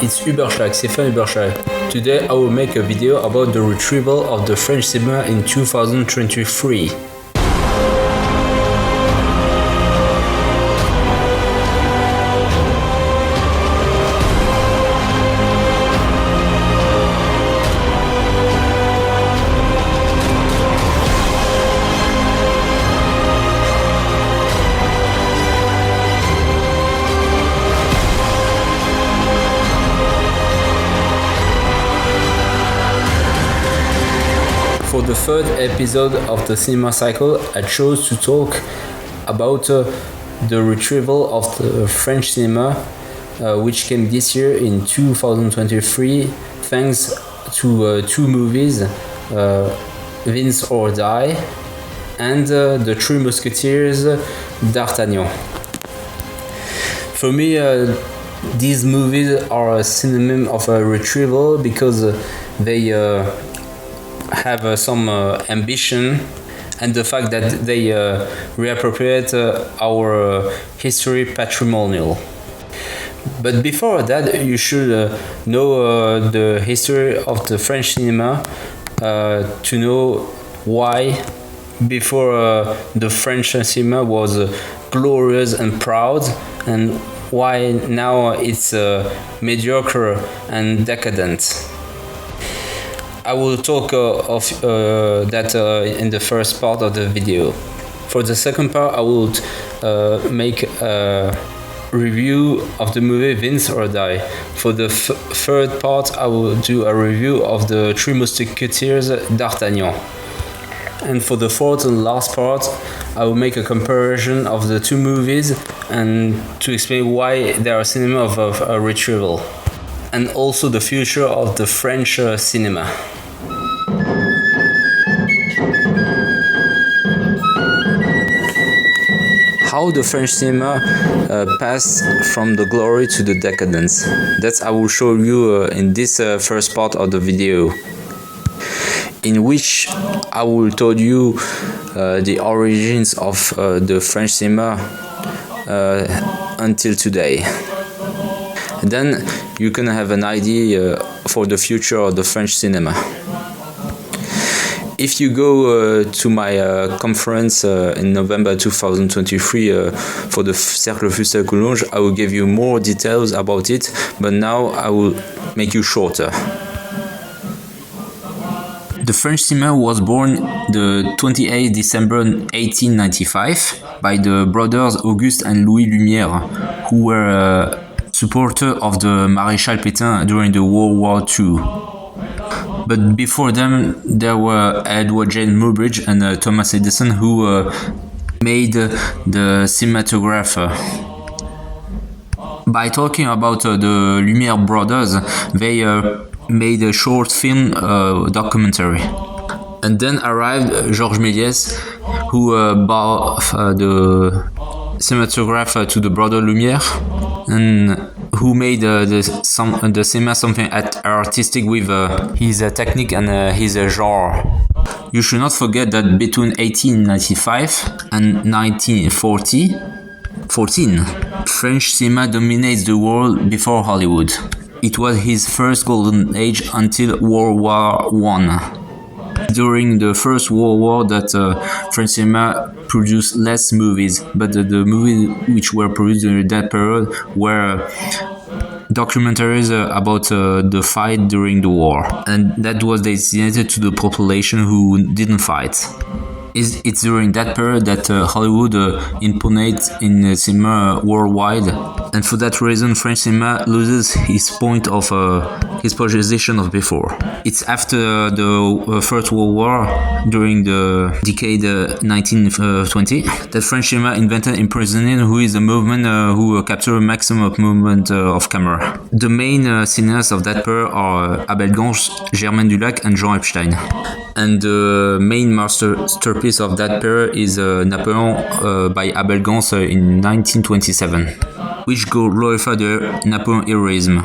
it's Uberschlag, Stefan Uberschlag. Today I will make a video about the retrieval of the French cinema in 2023. For the third episode of the cinema cycle, I chose to talk about the retrieval of the French cinema, which came this year in 2023, thanks to two movies, Vince or Die, and the Three Musketeers, D'Artagnan. For me, these movies are a synonym of a retrieval because they have some ambition, and the fact that they reappropriate our history patrimonial. But before that, you should know the history of the French cinema to know why before the French cinema was glorious and proud, and why now it's mediocre and decadent. I will talk of that in the first part of the video. For the second part, I will make a review of the movie Vince or Die. For the third part, I will do a review of the Three Musketeers, D'Artagnan. And for the fourth and last part, I will make a comparison of the two movies and to explain why they are cinema of a retrieval, and also the future of the French cinema. How the French cinema passed from the glory to the decadence. That I will show you in this first part of the video, in which I will tell you the origins of the French cinema until today. And then you can have an idea for the future of the French cinema. If you go to my conference in November 2023 for the Cercle Fussel-Coulonge, I will give you more details about it, but now I will make you shorter. The French cinema was born the 28th December 1895 by the brothers Auguste and Louis Lumière, who were supporters of the Maréchal Pétain during the World War II. But before them, there were Edward James Muybridge and Thomas Edison, who made the cinematograph. By talking about the Lumière brothers, they made a short film documentary. And then arrived Georges Méliès, who brought the cinematograph to the brother Lumière, and who made the cinema something artistic with his technique and his genre. You should not forget that between 1895 and 1914, French cinema dominates the world before Hollywood. It was his first golden age until World War I. During the First World War, that French cinema produced less movies, but the movies which were produced during that period were documentaries about the fight during the war, and that was designated to the population who didn't fight. It's during that period that Hollywood imponates in cinema worldwide, and for that reason French cinema loses his point of his position of before. It's after the First World War, during the decade 1920, that French cinema invented imprisoning, who is a movement who capture a maximum of movement of camera. The main cineasts of that period are Abel Gance, Germaine Dulac, and Jean Epstein. And the main masterpiece of that period is Napoleon by Abel Gance in 1927, which glorified the Napoleon heroism.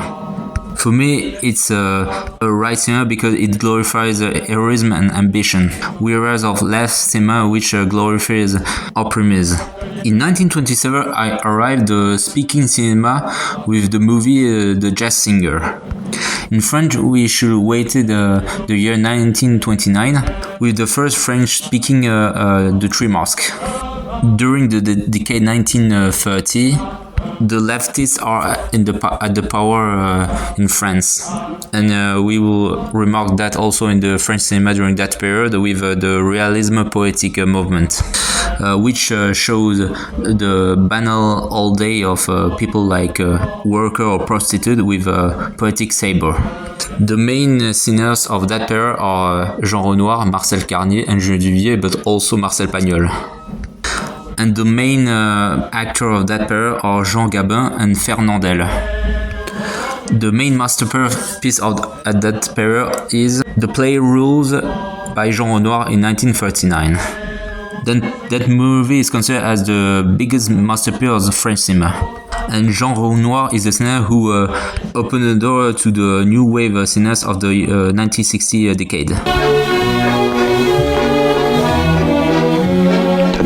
For me, it's a right cinema because it glorifies heroism and ambition, whereas of left cinema which glorifies optimism. In 1927, I arrived the speaking cinema with the movie The Jazz Singer. In French, we should wait the year 1929 with the first French-speaking The Three Musketeers. During the decade 1930, the leftists are at the power in France, and we will remark that also in the French cinema during that period with the realism poetic movement, which shows the banal all day of people like worker or prostitute with a poetic saber. The main singers of that period are Jean Renoir, Marcel Carnier, and Julien Duvivier, but also Marcel Pagnol. And the main actor of that period are Jean Gabin and Fernandel. The main masterpiece at that period is the play Rules by Jean Renoir in 1939. Then that movie is considered as the biggest masterpiece of French cinema. And Jean Renoir is the singer who opened the door to the new wave singers of the 1960 decade.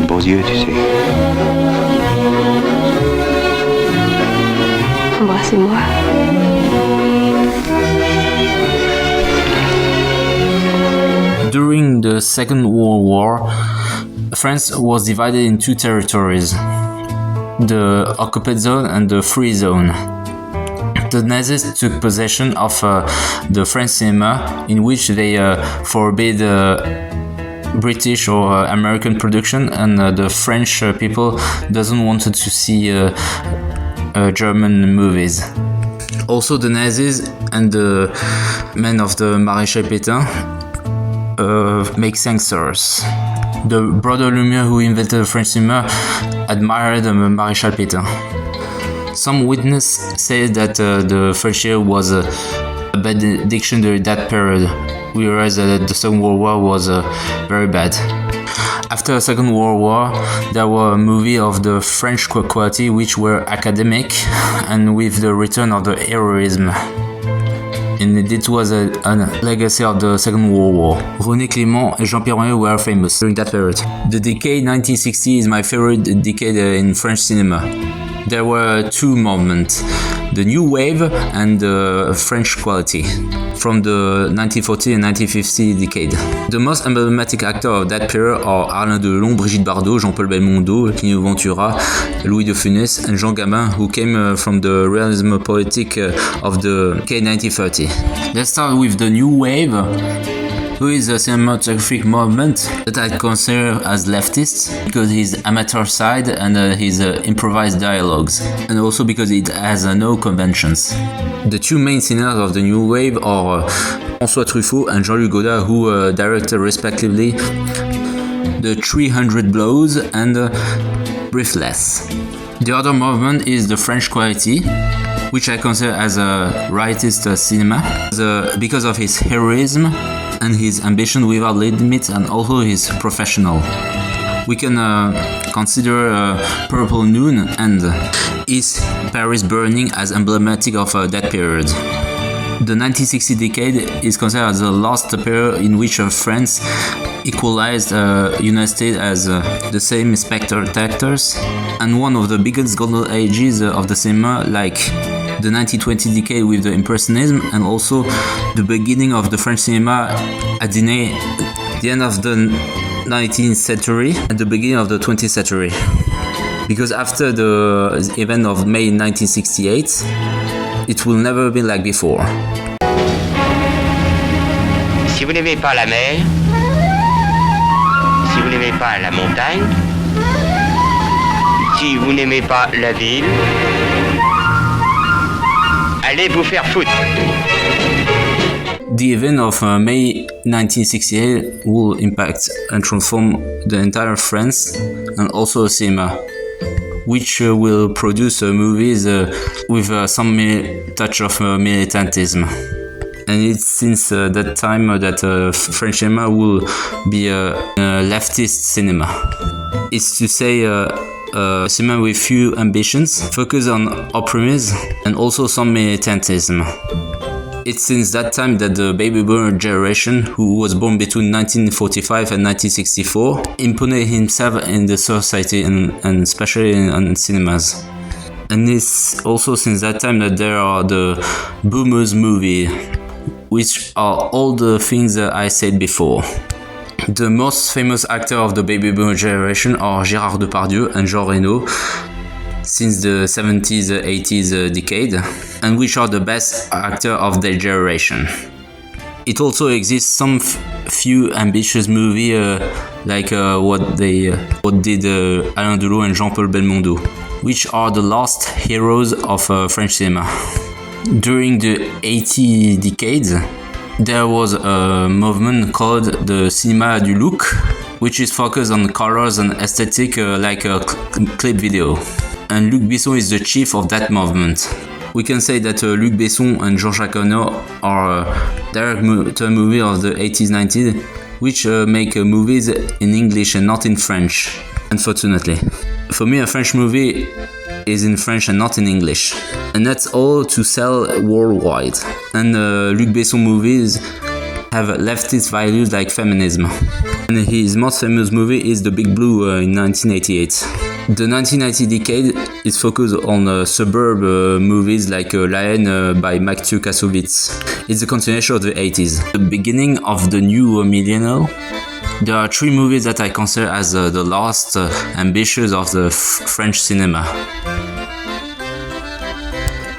Beaux yeux, tu sais. Embrassez-moi. During the Second World War, France was divided in two territories, the occupied zone and the free zone. The Nazis took possession of the French cinema, in which they forbade British or American production, and the French people doesn't want to see German movies. Also, the Nazis and the men of the Maréchal Pétain make censors. The brother Lumière, who invented the French cinema, admired Maréchal Pétain. Some witnesses say that the French year was a bad diction during that period. We realized that the Second World War was very bad. After the Second World War, there were a movie of the French quality which were academic and with the return of the heroism. And it was a legacy of the Second World War. René Clément and Jean-Pierre Royer were famous during that period. The decade 1960 is my favorite decade in French cinema. There were two movements, the New Wave and the French quality, from the 1940 and 1950 decade. The most emblematic actors of that period are Alain Delon, Brigitte Bardot, Jean-Paul Belmondo, Lino Ventura, Louis de Funès, and Jean Gabin, who came from the realism poetic of the decade 1930. Let's start with the New Wave, who is a cinematographic movement that I consider as leftist because his amateur side and his improvised dialogues, and also because it has no conventions. The two main singers of the New Wave are François Truffaut and Jean-Luc Godard, who directed respectively The 300 Blows and Breathless. The other movement is the French quality, which I consider as a rightist cinema because of his heroism and his ambition without limits, and also his professional. We can consider Purple Noon and East Paris Burning as emblematic of that period. The 1960 decade is considered as the last period in which France equalized United States as the same spectators, and one of the biggest golden ages of the cinema, like the 1920 decade with the Impressionism, and also the beginning of the French cinema at the end of the 19th century and the beginning of the 20th century. Because after the event of May 1968, it will never be like before. Si vous n'aimez pas la mer, si vous n'aimez pas la montagne, si vous n'aimez pas la ville, allez vous faire foutre. The event of May 1968 will impact and transform the entire France and also cinema, which will produce movies with some touch of militantism. And it's since that time that French cinema will be a leftist cinema. It's to say cinema with few ambitions, focus on optimism and also some militantism. It's since that time that the baby boomer generation, who was born between 1945 and 1964, imposed himself in the society and especially in cinemas. And it's also since that time that there are the boomers movie, which are all the things that I said before. The most famous actors of the baby boomer generation are Gérard Depardieu and Jean Reno, since the 70s, 80s decade, and which are the best actors of their generation. It also exists some few ambitious movies like what did Alain Delon and Jean-Paul Belmondo, which are the last heroes of French cinema. During the 80 decades, there was a movement called the Cinéma du Look, which is focused on colors and aesthetic like a clip video. And Luc Besson is the chief of that movement. We can say that Luc Besson and Jean-Jacques Gounod are director movie of the 80s, 90s, which make movies in English and not in French, unfortunately. For me, a French movie is in French and not in English. And that's all to sell worldwide. And Luc Besson movies have leftist values like feminism. And his most famous movie is The Big Blue in 1988. The 1990 decade is focused on suburb movies like Lion by Matthew Kassovitz. It's a continuation of the 80s. The beginning of the new millennial. There are three movies that I consider as the last ambitious of the French cinema.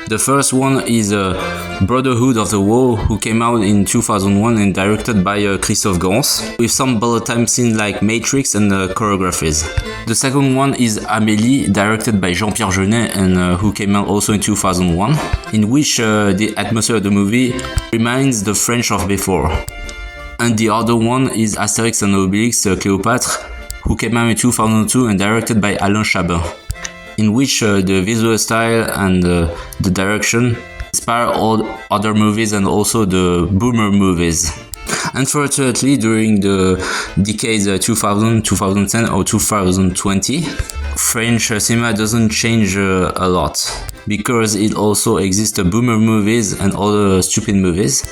The first one is Brotherhood of the Wall, who came out in 2001 and directed by Christophe Gans, with some bullet time scenes like Matrix and choreographies. The second one is Amélie, directed by Jean-Pierre Jeunet and who came out also in 2001, in which the atmosphere of the movie reminds the French of before. And the other one is Astérix and Obélix Cléopâtre, who came out in 2002 and directed by Alain Chabat, in which the visual style and the direction inspire all other movies and also the boomer movies. Unfortunately, during the decades 2000, 2010 or 2020, French cinema doesn't change a lot, because it also exists boomer movies and other stupid movies,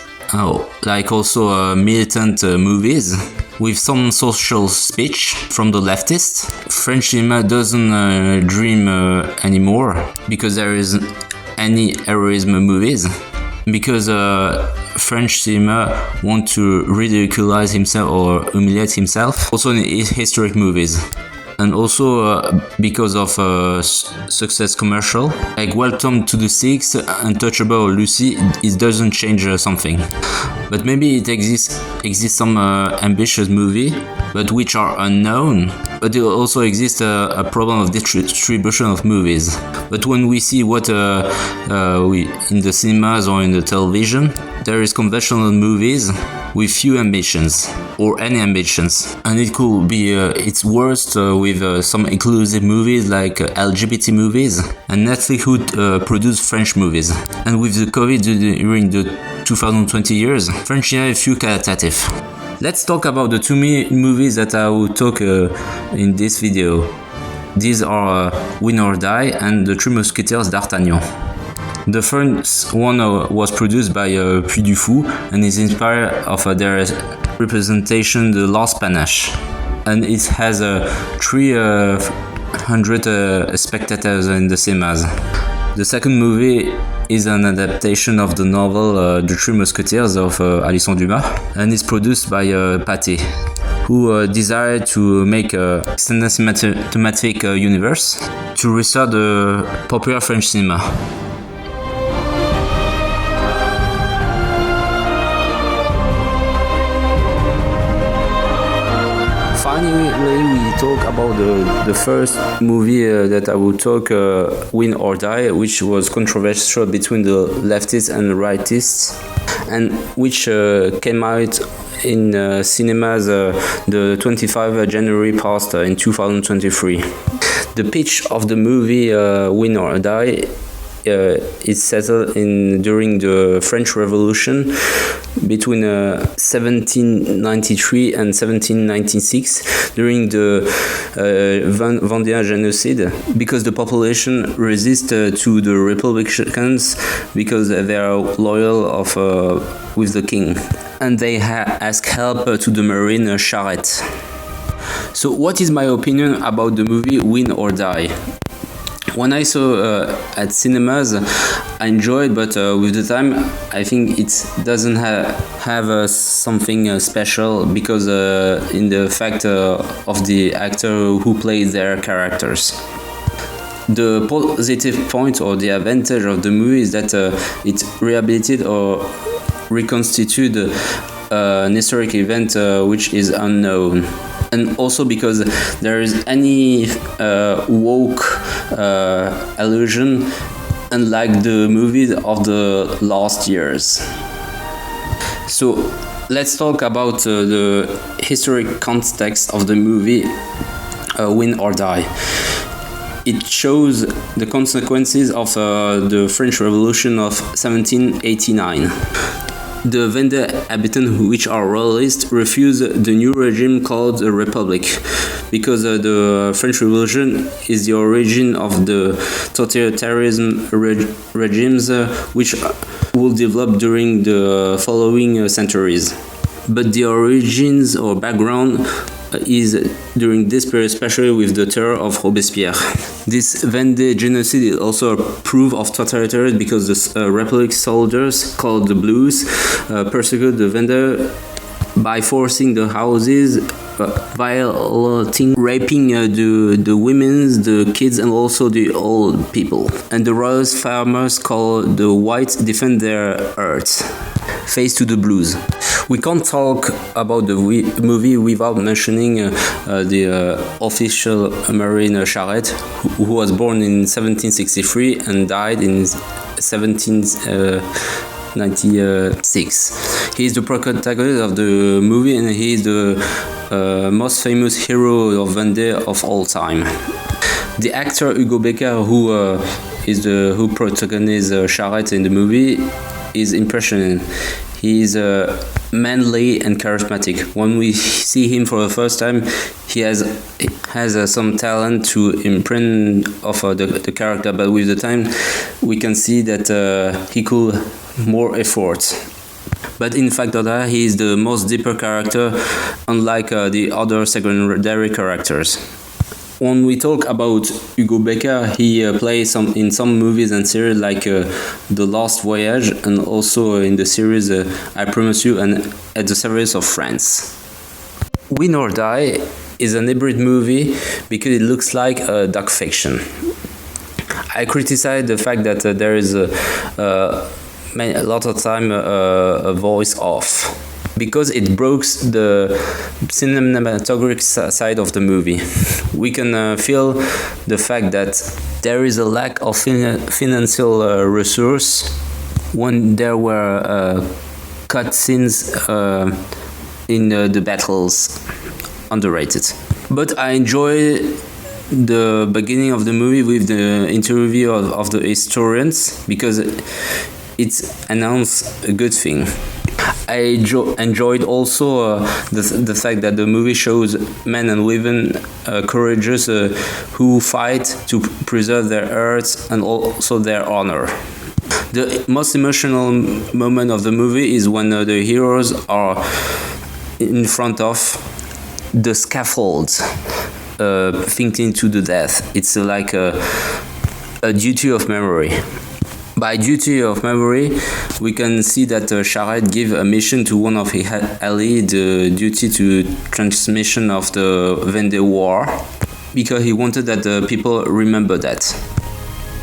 like also militant movies with some social speech from the leftists. French cinema doesn't dream anymore because there isn't any heroism movies, because French cinema want to ridiculize himself or humiliate himself, also in historic movies. And also because of success commercial, like Welcome to the Six, Untouchable or Lucy, it doesn't change something. But maybe it exists some ambitious movie, but which are unknown. But it also exists a problem of distribution of movies. But when we see what we in the cinemas or in the television, there is conventional movies with few ambitions or any ambitions, and it could be its worst with some inclusive movies like LGBT movies, and Netflix would produce French movies. And with the COVID during the 2020 years, French cinema is few qualitative. Let's talk about the two movies that I will talk in this video. These are Win or Die and The Three Musketeers d'Artagnan. The first one was produced by Puy du Fou and is inspired of their representation, The Last Panache. And it has 300 spectators in the cinemas. The second movie is an adaptation of the novel The Three Musketeers of Alexandre Dumas, and is produced by Pathé, who desired to make a extended cinematic universe to restore the popular French cinema. Finally, we talk about the first movie that I will talk, Win or Die, which was controversial between the leftists and the rightists, and which came out in cinemas the 25th January past in 2023. The pitch of the movie Win or Die is settled during the French Revolution between 1793 and 1796, during the Vendéan genocide, because the population resists to the Republicans because they are loyal with the king, and they ask help to the Marine Charette. So what is my opinion about the movie Win or Die? When I saw at cinemas, I enjoyed, but with the time, I think it doesn't have something special because in the fact of the actor who played their characters. The positive point or the advantage of the movie is that it rehabilitated or reconstituted an historic event which is unknown. And also because there is any woke allusion, unlike the movies of the last years. So let's talk about the historic context of the movie Win or Die. It shows the consequences of the French Revolution of 1789. The Vendée inhabitants, which are royalists, refuse the new regime called the Republic, because the French Revolution is the origin of the totalitarianism regimes which will develop during the following centuries. But the origins or background is during this period, especially with the terror of Robespierre. This Vendée genocide is also a proof of totalitarianism because the Republic soldiers, called the Blues, persecuted the Vendée by forcing the houses, violating, raping the women, the kids, and also the old people. And the royalist farmers, called the Whites, defend their earth, face to the Blues. We can't talk about the movie without mentioning the official Marine Charette, who was born in 1763 and died in 1796. He is the protagonist of the movie, and he is the most famous hero of Vendée of all time. The actor Hugo Becker, who protagonizes Charette in the movie, is impressionant. He is manly and charismatic. When we see him for the first time, he has some talent to imprint of the character, but with the time we can see that he could more effort. But in fact, he is the most deeper character, unlike the other secondary characters. When we talk about Hugo Becker, he plays in some movies and series like The Last Voyage, and also in the series I Promise You and At the Service of France. Win or Die is an hybrid movie because it looks like a dark fiction. I criticize the fact that there is a lot of time a voice off, because it breaks the cinematographic side of the movie. We can feel the fact that there is a lack of financial resource when there were cut scenes in the battles. Underrated. But I enjoy the beginning of the movie with the interview of the historians, because it announced a good thing. I enjoyed also the fact that the movie shows men and women courageous who fight to preserve their earth and also their honor. The most emotional moment of the movie is when the heroes are in front of the scaffold, thinking to the death. It's like a duty of memory. By duty of memory, we can see that Charette gave a mission to one of his allies, the duty to transmission of the Vendée War, because he wanted that the people remember that.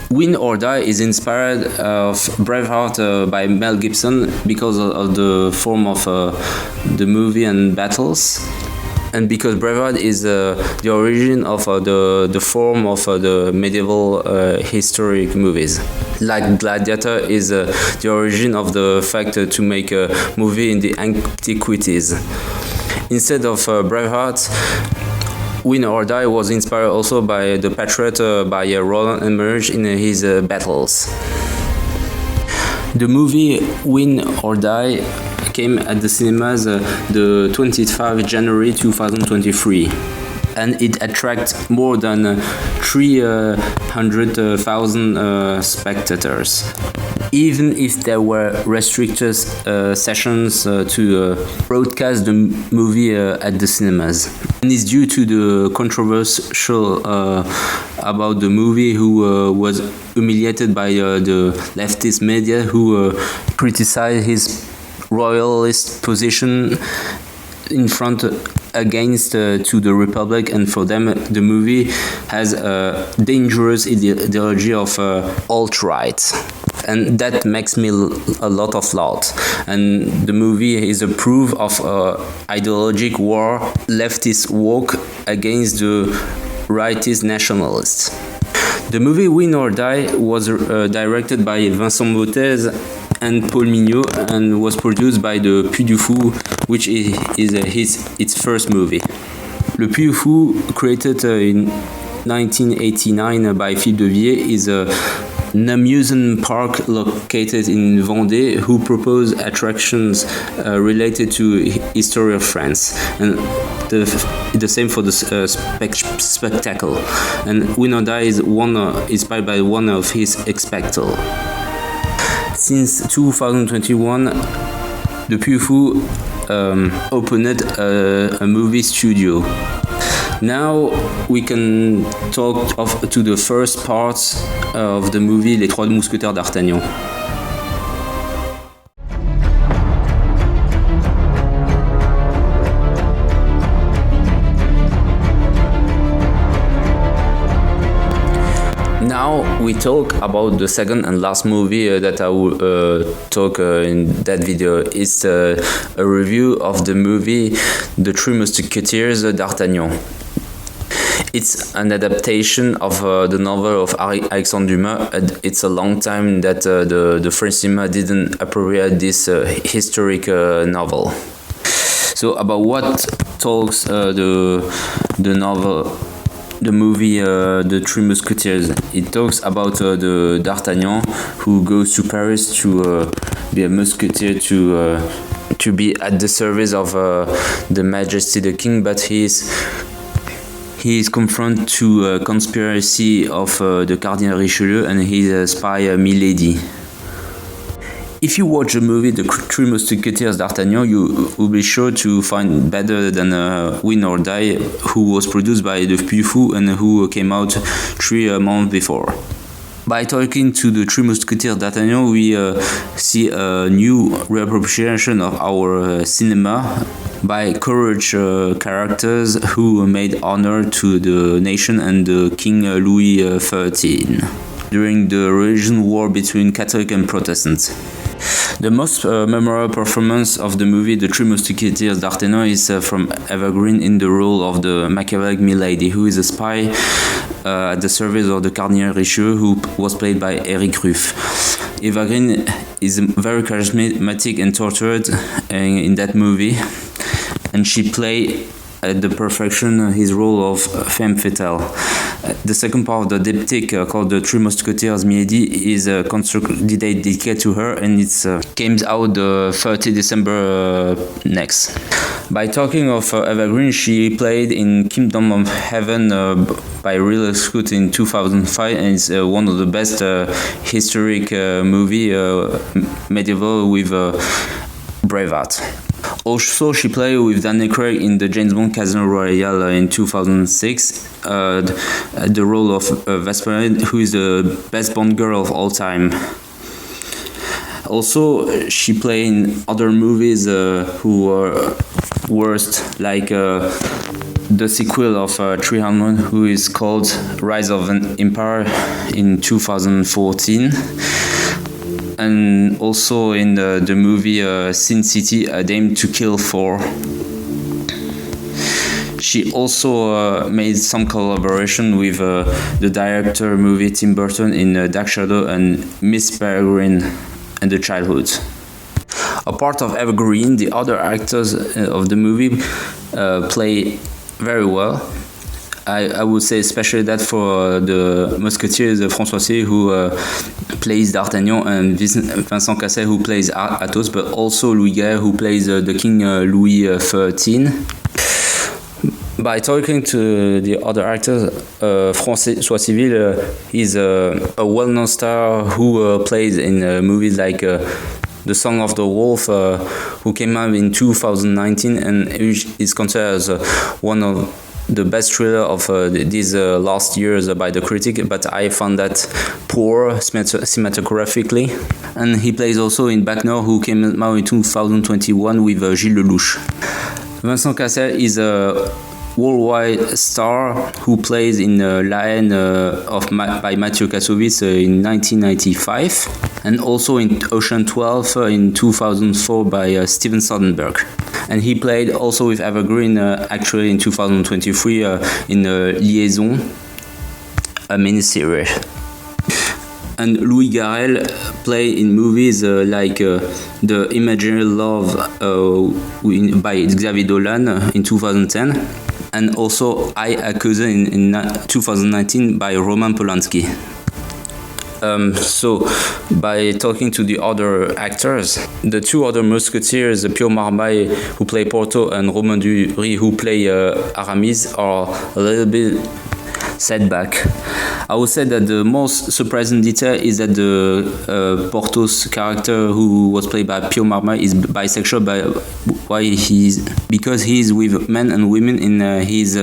Win or Die is inspired of Braveheart by Mel Gibson because of the form of the movie and battles, and because Braveheart is the origin of the form of the medieval historic movies. Like Gladiator is the origin of the fact to make a movie in the antiquities. Instead of Braveheart, Win or Die was inspired also by the Patriot by Roland Emmerich in his battles. The movie Win or Die came at the cinemas the 25th January 2023. and it attracts more than 300,000 spectators. Even if there were restricted sessions to broadcast the movie at the cinemas. And it's due to the controversial about the movie who was humiliated by the leftist media who criticized his royalist position in front against to the Republic, and for them the movie has a dangerous ideology of alt-right. And that makes me a lot of loud. And the movie is a proof of ideologic war, leftist woke against the rightist nationalists. The movie Win or Die was directed by Vincent Cassel and Paul Mignot and was produced by the Puy du Fou, which is its first movie. Le Puy du Fou, created in 1989 by Philippe de Villiers, is an amusement park located in Vendée who propose attractions related to history of France, and the same for the spectacle. And Win or Die is inspired by one of his spectacle. Since 2021, the Puy du Fou opened a movie studio. Now we can talk to the first part of the movie Les Trois Mousquetaires d'Artagnan. Now we talk about the second and last movie that I will talk in that video. It's a review of the movie The Three Musketeers d'Artagnan. It's an adaptation of the novel of Alexandre Dumas. It's a long time that the French cinema didn't appropriate this historic novel. So about what talks the novel, the movie The Three Musketeers. It talks about the D'Artagnan who goes to Paris to be a musketeer, to be at the service of the Majesty the King, but he is confronted to a conspiracy of the Cardinal Richelieu and his spy Milady. If you watch the movie The Three Musketeers d'Artagnan, you will be sure to find better than Win or Die, who was produced by the Puy du Fou and who came out 3 months before. By talking to the Three Musketeers d'Artagnan, we see a new reappropriation of our cinema by courage characters who made honor to the nation and King Louis XIII during the religion war between Catholic and Protestants. The most memorable performance of the movie The Three Musketeers d'Artagnan is from Eva Green in the role of the Machiavellic Milady, who is a spy at the service of the Cardinal Richelieu, who was played by Eric Ruff. Eva Green is very charismatic and tortured in that movie, and she played at the perfection his role of femme fatale. The second part of the diptych called The Three Musketeers Milady is a consolidated dedicated to her, and it came out the 30 December next. By talking of Eva Green, she played in Kingdom of Heaven by Ridley Scott in 2005, and it's one of the best historic movie medieval with Braveheart. Also, she played with Daniel Craig in the James Bond Casino Royale in 2006, the role of Vesper, who is the best Bond girl of all time. Also, she played in other movies who were worst, like the sequel of 300, who is called Rise of an Empire in 2014. And also in the movie Sin City, A Dame to Kill For. She also made some collaboration with the director movie Tim Burton in Dark Shadow and Miss Peregrine and the Childhood. Apart of Eva Green, the other actors of the movie play very well. I would say especially that for the Musketeers, François Civil, who plays D'Artagnan, and Vincent Cassel, who plays Athos, but also Louis Garrel, who plays the King Louis XIII. By talking to the other actors, François Civil is a well-known star who plays in movies like The Song of the Wolf, who came out in 2019 and is considered as one of the best thriller of these last years by the critic, but I found that poor cinematographically. And he plays also in Bac Nord, who came out in 2021 with Gilles Lelouch. Vincent Cassel is a worldwide star who plays in La Haine by Mathieu Kassovitz in 1995, and also in Ocean 12 in 2004 by Steven Soderbergh. And he played also with Eva Green actually in 2023 in Liaison, a miniseries. And Louis Garrel played in movies like The Imaginary Love by Xavier Dolan in 2010, and also I Accuse in 2019 by Roman Polanski. So, by talking to the other actors, the two other Musketeers, Pierre Marmaille, who play Porthos, and Romain Duris, who play Aramis, are a little bit set back. I would say that the most surprising detail is that the Porthos character, who was played by Pierre Marmaille, is bisexual, because he is with men and women in his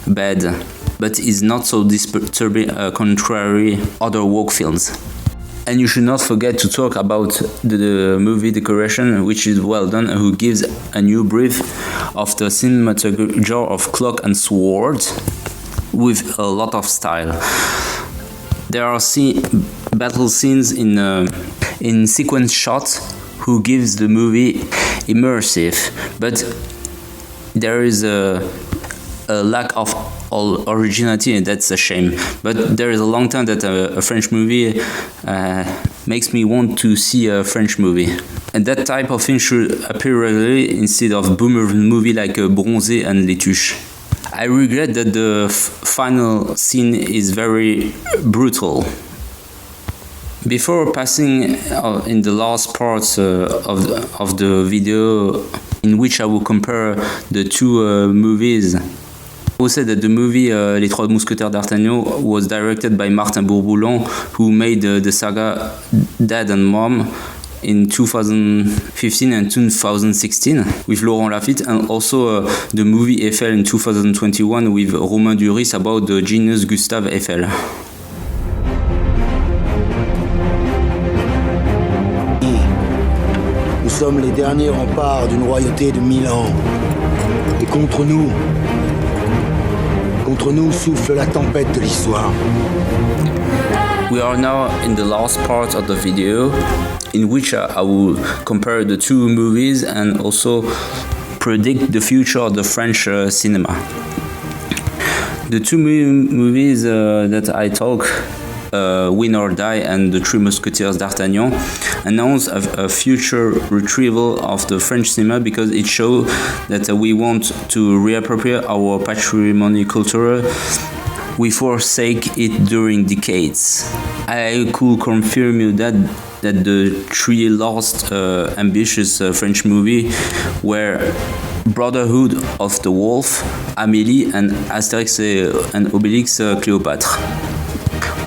bed, but is not so disturbing contrary other woke films. And you should not forget to talk about the movie decoration, which is well done, and who gives a new brief of the cinematography of Cloak and Sword with a lot of style. There are battle scenes in sequence shots who gives the movie immersive, but there is a lack of all originality, and that's a shame. But there is a long time that a French movie makes me want to see a French movie. And that type of thing should appear regularly instead of boomer movie like Bronzé and Les Tuches. I regret that the final scene is very brutal. Before passing in the last parts of the video, in which I will compare the two movies, I will say that the movie Les Trois Mousquetaires d'Artagnan was directed by Martin Bourboulon, who made the saga Dad and Mom in 2015 and 2016 with Laurent Lafitte, and also the movie Eiffel in 2021 with Romain Duris about the genius Gustave Eiffel. Nous sommes les derniers remparts d'une royauté de 1000 ans. Et contre nous souffle la tempête de l'histoire. We are now in the last part of the video, in which I will compare the two movies and also predict the future of the French cinema. The two movies that I talk, Win or Die and The Three Musketeers d'Artagnan, announce a future retrieval of the French cinema, because it shows that we want to reappropriate our patrimony culture. We forsake it during decades. I could confirm you that the three last ambitious French movies were Brotherhood of the Wolf, Amélie, and Astérix and Obélix Cléopâtre,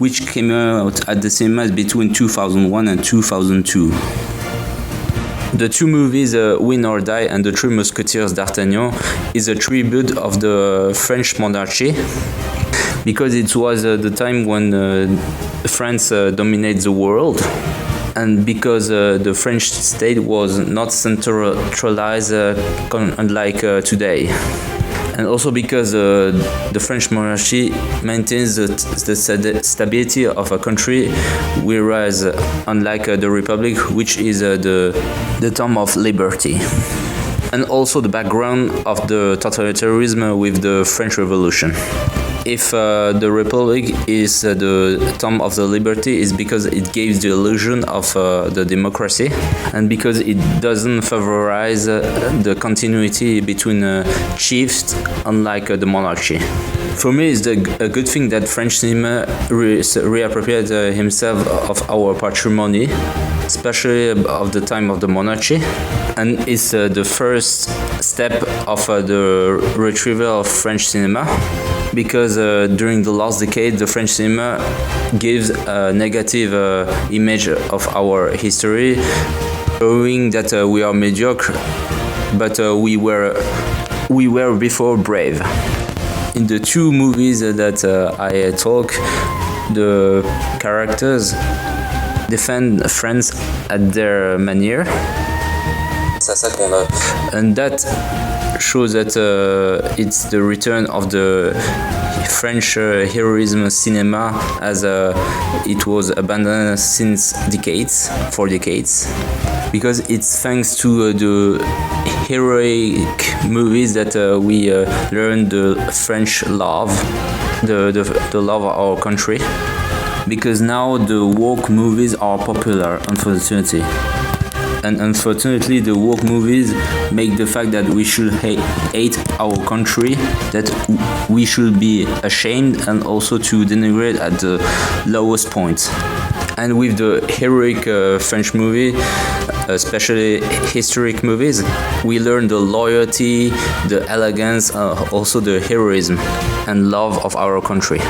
which came out at the cinemas between 2001 and 2002. The two movies, Win or Die and The Three Musketeers d'Artagnan, is a tribute of the French Monarchy, because it was the time when France dominated the world, and because the French state was not centralized unlike today. And also because the French monarchy maintains the stability of a country, whereas unlike the Republic, which is the tomb of liberty. And also the background of the totalitarianism with the French Revolution. If the Republic is the tomb of the liberty, is because it gives the illusion of the democracy, and because it doesn't favorize the continuity between chiefs, unlike the monarchy. For me, it's a good thing that French cinema reappropriates himself of our patrimony, especially of the time of the monarchy, and it's the first step of the retrieval of French cinema, because during the last decade the French cinema gives a negative image of our history, showing that we are mediocre, but we were before brave. In the two movies that I talk, the characters defend France at their manner, and that shows that it's the return of the French heroism cinema, as it was abandoned since for decades, because it's thanks to the heroic movies that we learn the French love, the love of our country, because now the woke movies are popular, unfortunately. And unfortunately, the woke movies make the fact that we should hate our country, that we should be ashamed, and also to denigrate at the lowest point. And with the heroic French movie, especially historic movies, we learn the loyalty, the elegance, also the heroism and love of our country.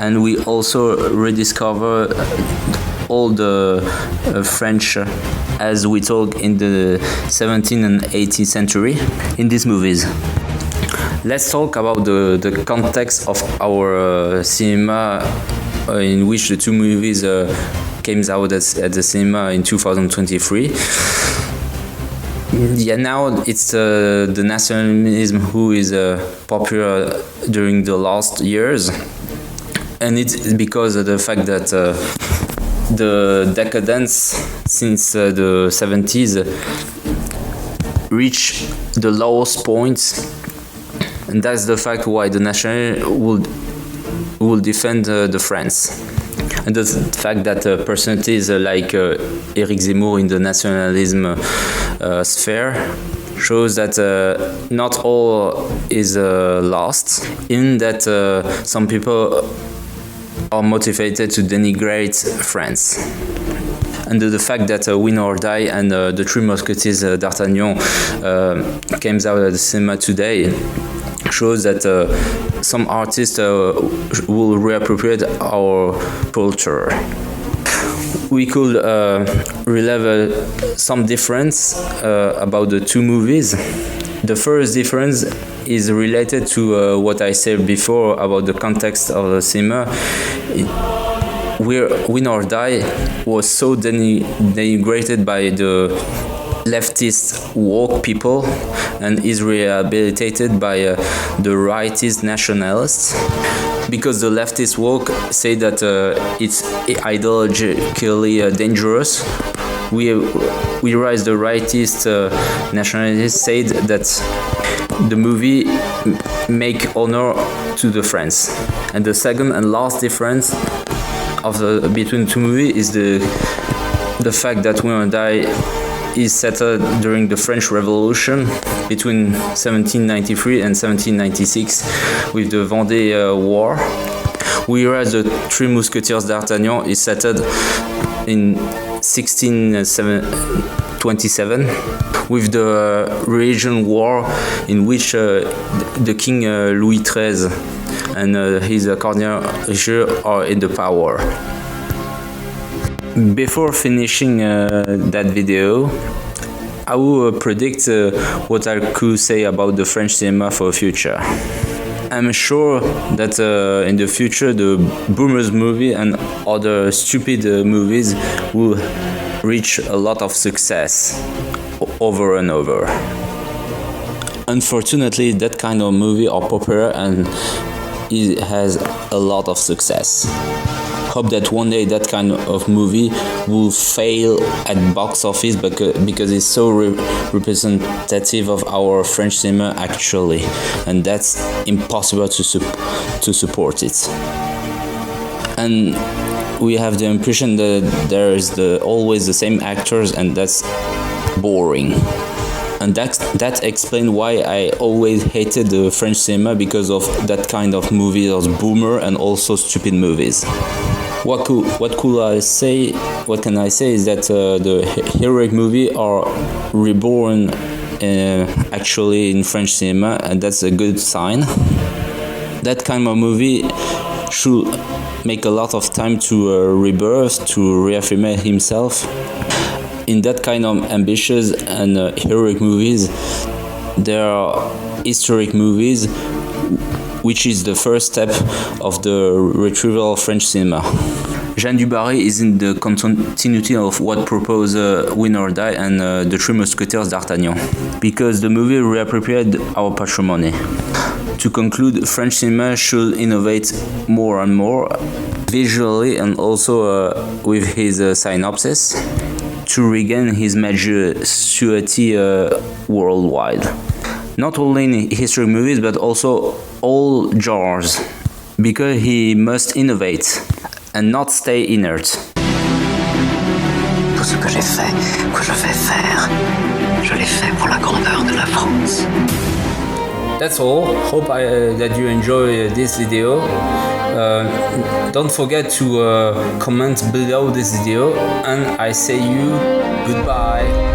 And we also rediscover all the French as we talk in the 17th and 18th century in these movies. Let's talk about the context of our cinema in which the two movies came out at the cinema in 2023. Yeah, now it's the nationalism who is popular during the last years, and it's because of the fact that the decadence since the 70s reached the lowest point, and that's the fact why the national will defend the France. And the fact that personalities like Éric Zemmour in the nationalism sphere shows that not all is lost, in that some people are motivated to denigrate France. And the fact that Win or Die and the Three Musketeers d'Artagnan came out at the cinema today shows that some artists will reappropriate our culture. We could relate some difference about the two movies. The first difference is related to what I said before about the context of the cinema. Win or Die was so denigrated by the leftist woke people and is rehabilitated by the rightist nationalists, because the leftist woke say that it's ideologically dangerous. Whereas the rightist nationalists said that the movie make honor to the France. And the second and last difference between the two movies is the fact that Win or Die is set during the French Revolution between 1793 and 1796 with the Vendée War, whereas the Three Musketeers d'Artagnan is set in 1627 with the religion war, in which the King Louis XIII and his Cardinal Richelieu are in the power. Before finishing that video, I will predict what I could say about the French cinema for the future. I'm sure that in the future the boomers movie and other stupid movies will reach a lot of success over and over. Unfortunately, that kind of movie are popular and it has a lot of success. Hope that one day that kind of movie will fail at box office because it's so representative of our French cinema actually, and that's impossible to support it. And we have the impression that there is always the same actors, and that's boring. And that explains why I always hated the French cinema, because of that kind of movies, as boomer and also stupid movies. What can I say is that the heroic movie are reborn actually in French cinema, and that's a good sign. That kind of movie should make a lot of time to rebirth, to reaffirm himself. In that kind of ambitious and heroic movies, there are historic movies, which is the first step of the retrieval of French cinema. Jeanne du Barry is in the continuity of what proposed Win or Die and the Three Musketeers d'Artagnan, because the movie reappropriated our patrimony. To conclude, French cinema should innovate more and more, visually and also with his synopsis, to regain his majesty worldwide. Not only in history movies, but also all genres, because he must innovate and not stay inert. Tout ce que j'ai fait, que je vais faire, je l'ai fait pour la grandeur de la France. That's all. Hope that you enjoy this video. Don't forget to comment below this video, and I say you goodbye.